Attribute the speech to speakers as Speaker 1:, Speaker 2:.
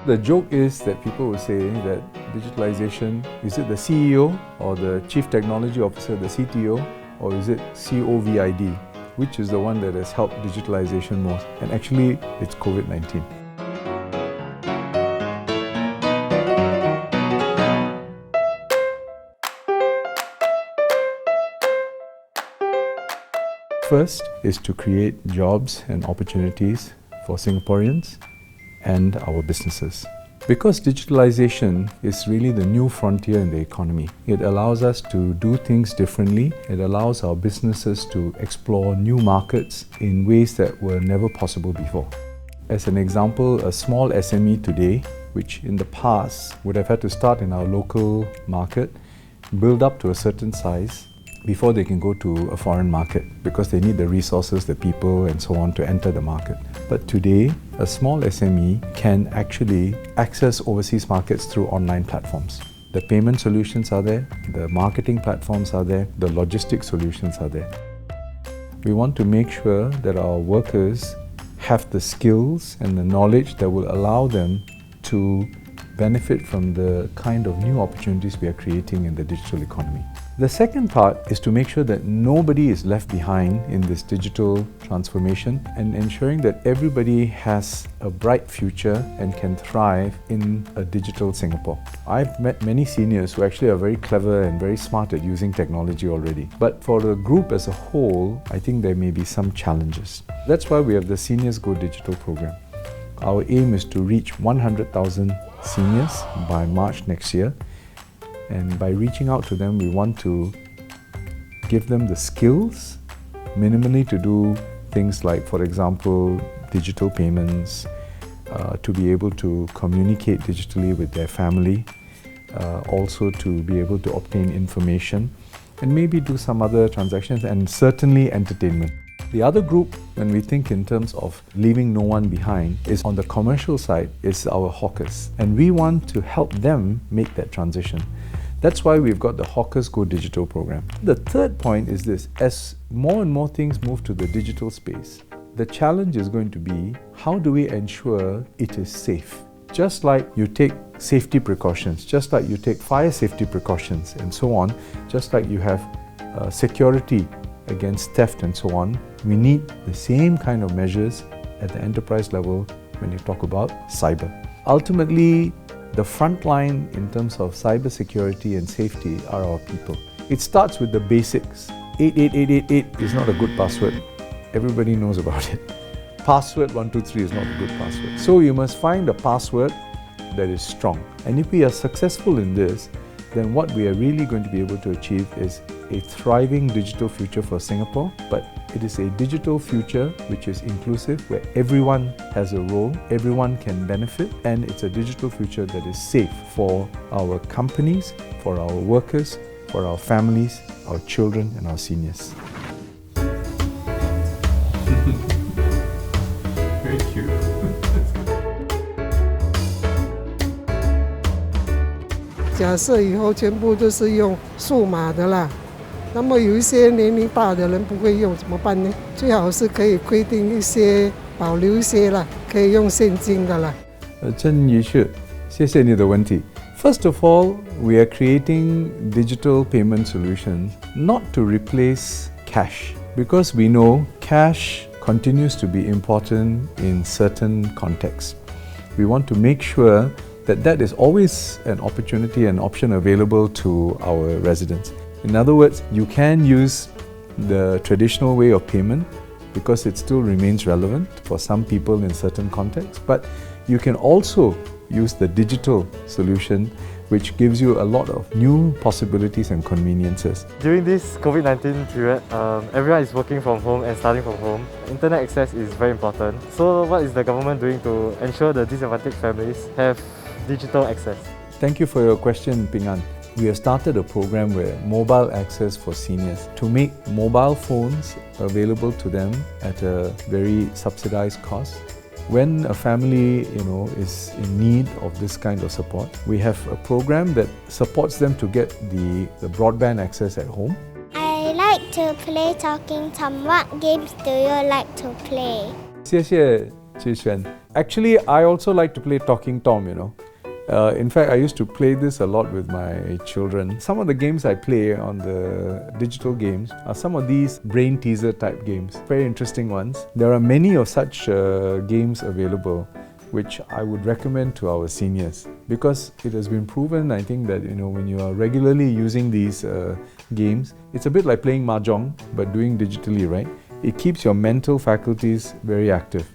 Speaker 1: The joke is that people will say that digitalization, is it the CEO or the Chief Technology Officer, the CTO, or is it COVID? Which is the one that has helped digitalization most? And actually, it's COVID-19. First is to create jobs and opportunities for Singaporeans and our businesses. Because digitalization is really the new frontier in the economy, it allows us to do things differently. It allows our businesses to explore new markets in ways that were never possible before. As an example, a small SME today, which in the past would have had to start in our local market, build up to a certain size before they can go to a foreign market, because they need the resources, the people and so on to enter the market. But today, a small SME can actually access overseas markets through online platforms. The payment solutions are there, the marketing platforms are there, the logistic solutions are there. We want to make sure that our workers have the skills and the knowledge that will allow them to benefit from the kind of new opportunities we are creating in the digital economy. The second part is to make sure that nobody is left behind in this digital transformation and ensuring that everybody has a bright future and can thrive in a digital Singapore. I've met many seniors who actually are very clever and very smart at using technology already. But for the group as a whole, I think there may be some challenges. That's why we have the Seniors Go Digital program. Our aim is to reach 100,000 seniors by March next year. And by reaching out to them, we want to give them the skills, minimally to do things like, for example, digital payments, to be able to communicate digitally with their family, also to be able to obtain information, and maybe do some other transactions, and certainly entertainment. The other group, when we think in terms of leaving no one behind, is on the commercial side, is our hawkers. And we want to help them make that transition. That's why we've got the Hawkers Go Digital program. The third point is this: as more and more things move to the digital space, the challenge is going to be, how do we ensure it is safe? Just like you take safety precautions, just like you take fire safety precautions and so on, just like you have security against theft and so on, we need the same kind of measures at the enterprise level when you talk about cyber. Ultimately, the front line in terms of cyber security and safety are our people. It starts with the basics. 88888 is not a good password. Everybody knows about it. Password 123 is not a good password. So you must find a password that is strong. And if we are successful in this, then what we are really going to be able to achieve is a thriving digital future for Singapore, but it is a digital future which is inclusive, where everyone has a role, everyone can benefit, and it's a digital future that is safe for our companies, for our workers, for our families, our children and our seniors. Very cute.
Speaker 2: 假设以后全部都是用数码的啦，那么有一些年龄大的人不会用怎么办呢？最好是可以规定一些，保留一些啦，可以用现金的啦。
Speaker 1: 真于是，谢谢你的问题。First of all, we are creating digital payment solutions not to replace cash, because we know cash continues to be important in certain contexts. We want to make sure that is always an opportunity and option available to our residents. In other words, you can use the traditional way of payment because it still remains relevant for some people in certain contexts, but you can also use the digital solution, which gives you a lot of new possibilities and conveniences.
Speaker 3: During this COVID-19 period, everyone is working from home and studying from home. Internet access is very important. So what is the government doing to ensure the disadvantaged families have digital access?
Speaker 1: Thank you for your question, Pingan. We have started a program where mobile access for seniors, to make mobile phones available to them at a very subsidized cost. When a family, is in need of this kind of support, we have a program that supports them to get the broadband access at home.
Speaker 4: I like to play Talking Tom. What games do you like to play?
Speaker 1: 谢谢志轩。Actually, I also like to play Talking Tom, you know. In fact, I used to play this a lot with my children. Some of the games I play on the digital games are some of these brain teaser type games, very interesting ones. There are many of such games available, which I would recommend to our seniors, because it has been proven, I think, that when you are regularly using these games, it's a bit like playing mahjong but doing digitally, right? It keeps your mental faculties very active.